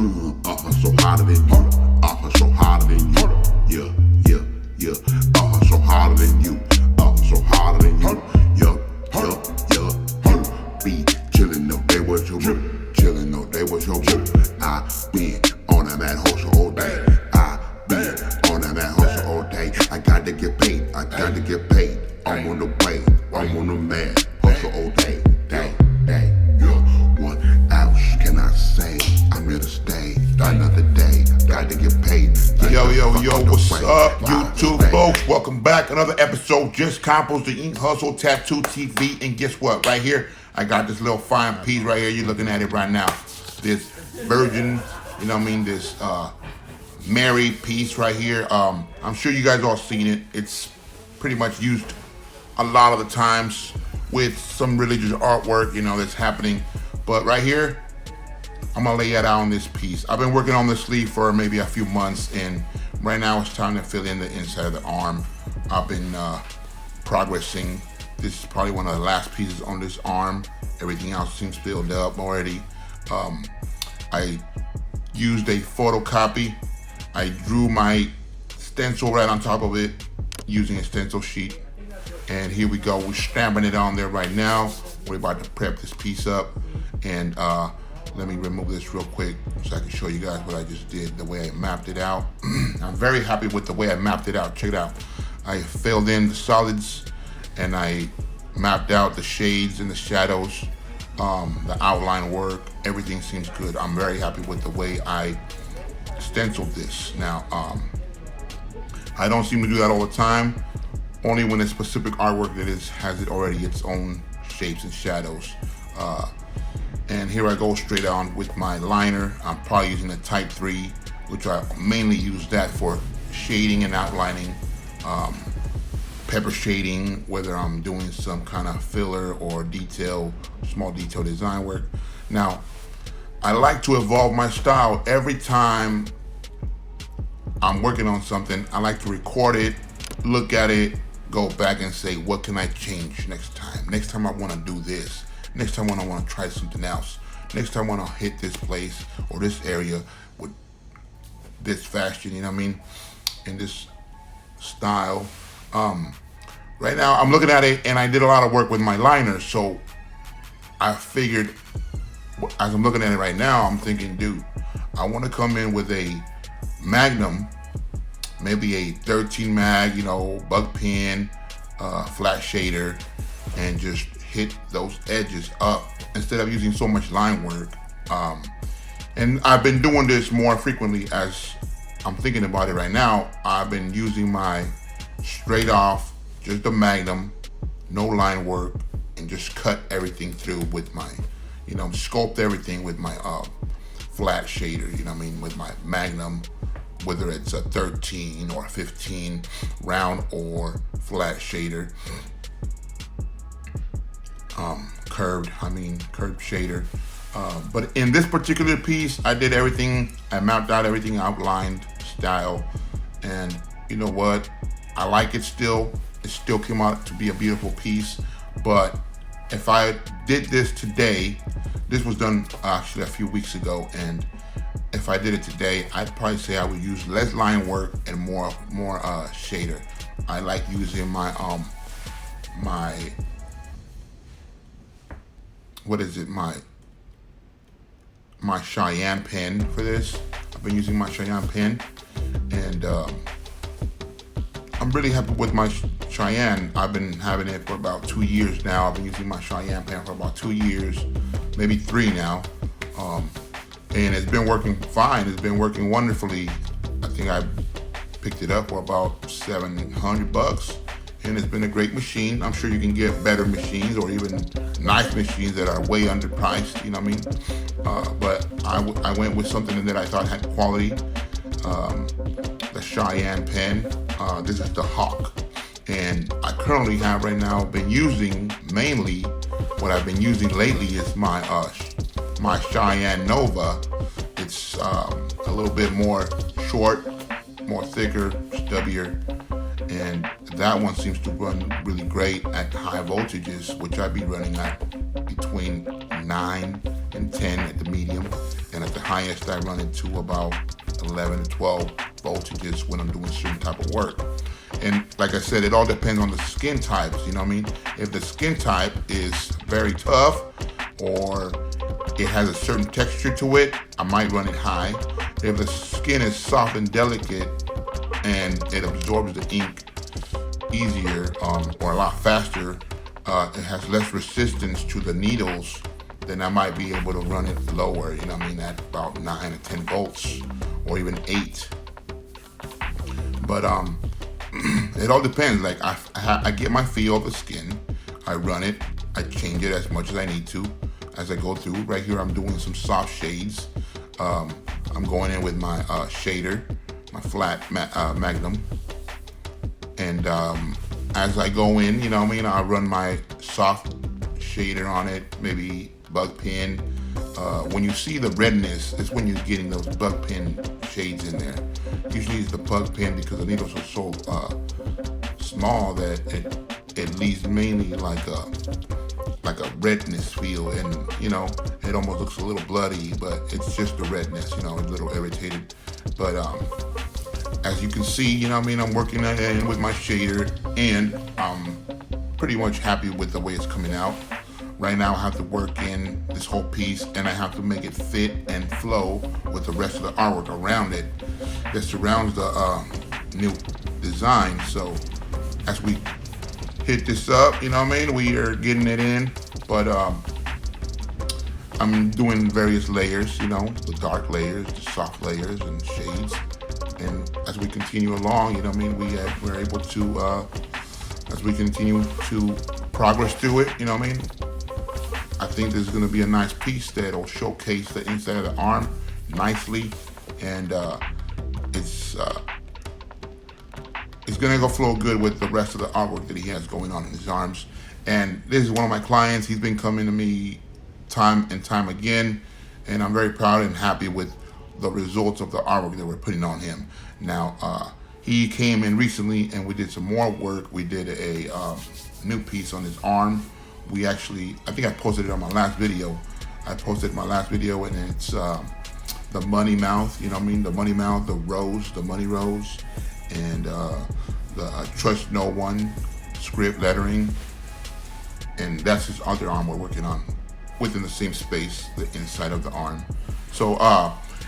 So harder than you. So harder than you. Yeah, yeah, yeah. So harder than you. So harder than you. Yeah, yeah, yeah. You be chillin' no day with your boo. Chillin' no day with your boo. I been on that man hustle all day. I been on that man hustle all day. I got to get paid. I got to get paid. I'm on the way. I'm on the man hustle all day. Day. What else can I say? I'm here to stay. Another day. Got to get paid. Yo, what's up, YouTube folks? Welcome back. Another episode, Just Campos, the Ink Hustle Tattoo TV. And guess what? Right here, I got this little fine piece right here. You're looking at it right now. This virgin, you know what I mean? This Mary piece right here. I'm sure you guys all seen it. It's pretty much used a lot of the times with some religious artwork, you know, that's happening. But right here, I'm gonna lay that out on this piece. I've been working on this sleeve for maybe a few months, and right now it's time to fill in the inside of the arm. I've been progressing. This is probably one of the last pieces on this arm. Everything else seems filled up already. I used a photocopy. I drew my stencil right on top of it using a stencil sheet. And here we go, we're stamping it on there right now. We're about to prep this piece up. And let me remove this real quick so I can show you guys what I just did, the way I mapped it out. I'm very happy with the way I mapped it out. Check it out. I filled in the solids and I mapped out the shades and the shadows, the outline work. Everything seems good. I'm very happy with the way I stenciled this. Now, I don't seem to do that all the time. Only when a specific artwork that has it already its own shapes and shadows. And here I go straight on with my liner. I'm probably using a type 3, which I mainly use that for shading and outlining, pepper shading, whether I'm doing some kind of filler or small detail design work. Now, I like to evolve my style every time I'm working on something. I like to record it, look at it, go back and say, what can I change next time? Next time I want to do this. Next time when I want to try something else. Next time when I hit this place or this area with this fashion, you know what I mean? In this style. Right now I'm looking at it and I did a lot of work with my liner. So I figured, as I'm looking at it right now, I'm thinking, dude, I want to come in with a Magnum, maybe a 13 mag, you know, bug pen, flat shader, and just hit those edges up instead of using so much line work. And I've been doing this more frequently as I'm thinking about it right now. I've been using my straight off, just the Magnum, no line work, and just cut everything through with my, you know, sculpt everything with my flat shader, you know what I mean, with my Magnum, whether it's a 13 or a 15 round or flat shader. Curved shader. But in this particular piece, I did everything. I mapped out everything, outlined, style, and you know what? I like it still. It still came out to be a beautiful piece. But if I did this today, this was done actually a few weeks ago, and if I did it today, I'd probably say I would use less line work and more shader. I like using my my Cheyenne pen for this. I've been using my Cheyenne pen, and I'm really happy with my Cheyenne. I've been having it for about 2 years now. I've been using my Cheyenne pen for about 2 years, maybe 3 now, and it's been working fine. It's been working wonderfully. I think I picked it up for about $700. And it's been a great machine. I'm sure you can get better machines or even nice machines that are way underpriced, you know what I mean? But I went with something that I thought had quality. The Cheyenne pen. This is the Hawk. And I currently have right now been using, mainly what I've been using lately is my Cheyenne Nova. It's a little bit more short, more thicker, stubbier. And that one seems to run really great at high voltages, which I'd be running at between 9 and 10 at the medium, and at the highest I run it to about 11 to 12 voltages when I'm doing certain type of work. And like I said, it all depends on the skin types, you know what I mean? If the skin type is very tough or it has a certain texture to it, I might run it high. If the skin is soft and delicate and it absorbs the ink easier or a lot faster, it has less resistance to the needles, then I might be able to run it lower, you know what I mean, at about 9 to 10 volts or even 8. But it all depends. Like I get my feel of the skin, I run it, I change it as much as I need to as I go through. Right here I'm doing some soft shades. I'm going in with my shader, my flat Magnum, and as I go in, you know what I mean, I run my soft shader on it, maybe bug pin. When you see the redness, it's when you're getting those bug pin shades in there. Usually it's the bug pin because the needles are so small that it leaves mainly like a redness feel, and you know, it almost looks a little bloody, but it's just the redness, you know, a little irritated. But as you can see, you know what I mean, I'm working that in with my shader, and I'm pretty much happy with the way it's coming out. Right now I have to work in this whole piece, and I have to make it fit and flow with the rest of the artwork around it that surrounds the new design. So as we hit this up, you know what I mean, we are getting it in, but I'm doing various layers, you know, the dark layers, the soft layers and shades. And as we continue along, you know what I mean, we're able to, as we continue to progress through it, you know what I mean, I think this is going to be a nice piece that'll showcase the inside of the arm nicely, and it's going to go flow good with the rest of the artwork that he has going on in his arms. And this is one of my clients. He's been coming to me time and time again, and I'm very proud and happy with the results of the artwork that we're putting on him. Now, he came in recently and we did some more work. We did a new piece on his arm. We actually, I think I posted it on my last video. I posted my last video, and it's the money mouth, you know what I mean? The money mouth, the rose, the money rose, and the trust no one script lettering. And that's his other arm we're working on within the same space, the inside of the arm. So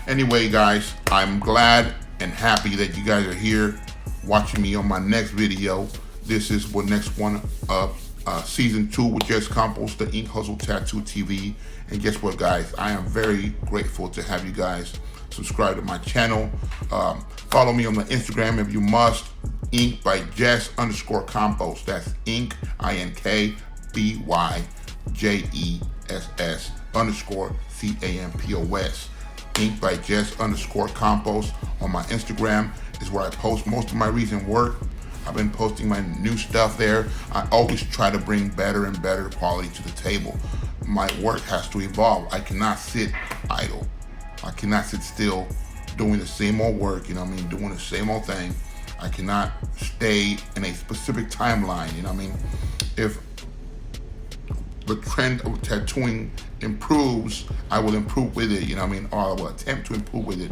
anyway, guys, I'm glad and happy that you guys are here watching me on my next video. This is what next one up. Season 2 with Jess Campos, the Ink Hustle Tattoo TV. And guess what, guys? I am very grateful to have you guys subscribe to my channel. Follow me on the Instagram if you must. Ink by Jess _Campos. That's Ink, INK, BYJESS _CAMPOS. Ink by Jess _Campos on my Instagram is where I post most of my recent work. I've been posting my new stuff there. I always try to bring better and better quality to the table. My work has to evolve. I cannot sit idle. I cannot sit still doing the same old work, you know what I mean, doing the same old thing. I cannot stay in a specific timeline, you know what I mean. If the trend of tattooing improves, I will improve with it, you know what I mean, or I will attempt to improve with it.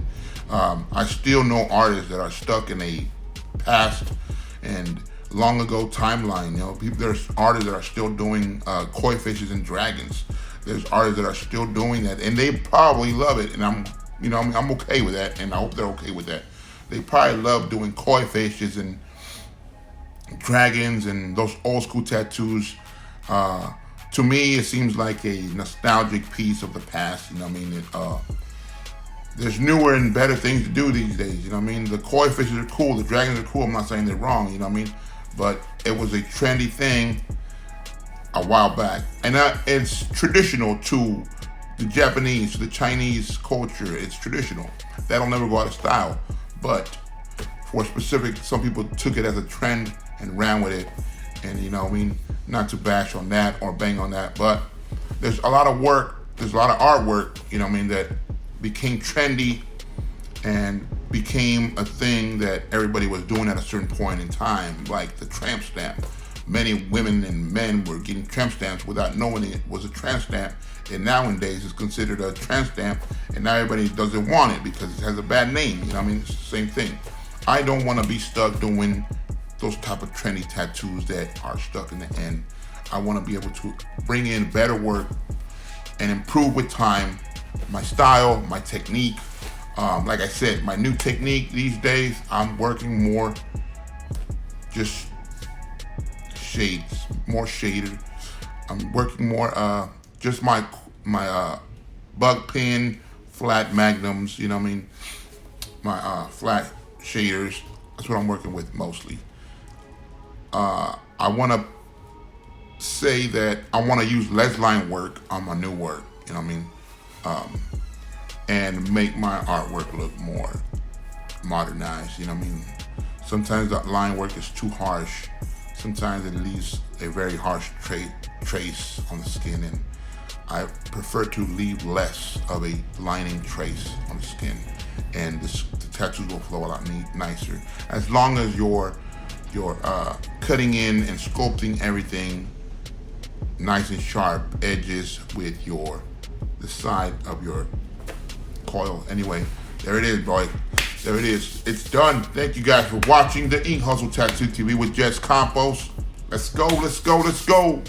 I still know artists that are stuck in a past and long ago timeline, you know. There's artists that are still doing koi fishes and dragons. There's artists that are still doing that, and they probably love it, and I'm okay with that, and I hope they're okay with that. They probably love doing koi fishes and dragons and those old school tattoos. To me, it seems like a nostalgic piece of the past, you know what I mean. There's newer and better things to do these days, you know what I mean? The koi fishes are cool, the dragons are cool, I'm not saying they're wrong, you know what I mean? But it was a trendy thing a while back. And it's traditional to the Japanese, to the Chinese culture, it's traditional. That'll never go out of style. But for specific, some people took it as a trend and ran with it. And you know what I mean? Not to bash on that or bang on that, but there's a lot of work, there's a lot of artwork, you know what I mean, that became trendy and became a thing that everybody was doing at a certain point in time, like the tramp stamp. many women and men were getting tramp stamps without knowing it was a tramp stamp, and nowadays it's considered a tramp stamp, and now everybody doesn't want it because it has a bad name. You know what I mean? It's the same thing. I don't want to be stuck doing those type of trendy tattoos that are stuck in the end. I want to be able to bring in better work and improve with time my style, my technique. Like I said, my new technique these days, I'm working more just shades, more shaded. I'm working more just my bug pen, flat magnums, you know what I mean? My flat shaders. That's what I'm working with mostly. I want to say that I want to use less line work on my new work, you know what I mean? And make my artwork look more modernized, you know what I mean? Sometimes that line work is too harsh. Sometimes it leaves a very harsh trace on the skin, and I prefer to leave less of a lining trace on the skin, and the tattoos will flow a lot nicer. As long as you're cutting in and sculpting everything nice and sharp edges with the side of your coil. Anyway, there it is, boy. There it is. It's done. Thank you guys for watching the Ink Hustle Tattoo TV with Jess Campos. Let's go, let's go, let's go.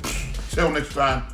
Till next time.